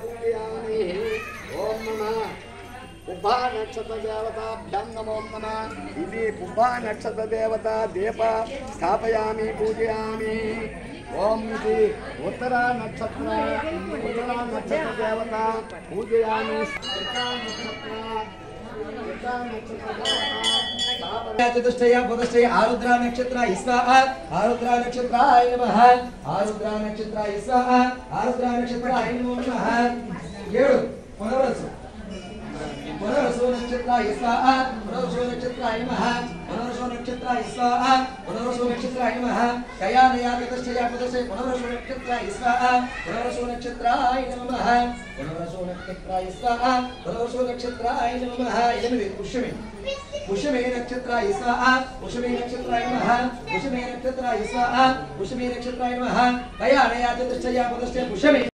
पूजयामि ओम नमः पुब्बा नक्षत्र देवताभ्यां नमो नमः इति पुब्बा नक्षत्र देवता दीप स्थापयामि पूजयामि ओम इति उत्तरा नक्षत्र देवता पूजयामि चतुष्टय पुदष्टय आरुद्रा नक्षत्र स्वाहा आरुद्रा नक्षत्राय नमः आरुद्रा नक्षत्राय स्वाहा आरुद्रा नक्षत्राय नमो नमः येळु पुनरसो नक्षत्राय स्वाहा पुनरसो नक्षत्राय नमः पुनरसो नक्षत्राय स्वाहा पुनरसो नक्षत्राय नमः कयानया चतुष्टय पुदष्टय पुनरसो नक्षत्राय स्वाहा पुनरसो नक्षत्राय नमः पुनरसो नक्षत्राय स्वाहा पुनरसो नक्षत्राय नमः एनिमिदि पुष्यमे नक्षत्राय स्वाहा पुष्यमे नक्षत्राय नमः पुष्यमे नक्षत्राय स्वाहा पुष्यमे नक्षत्राय नमः कयानया चतुष्टय पुदष्टय पुष्यमे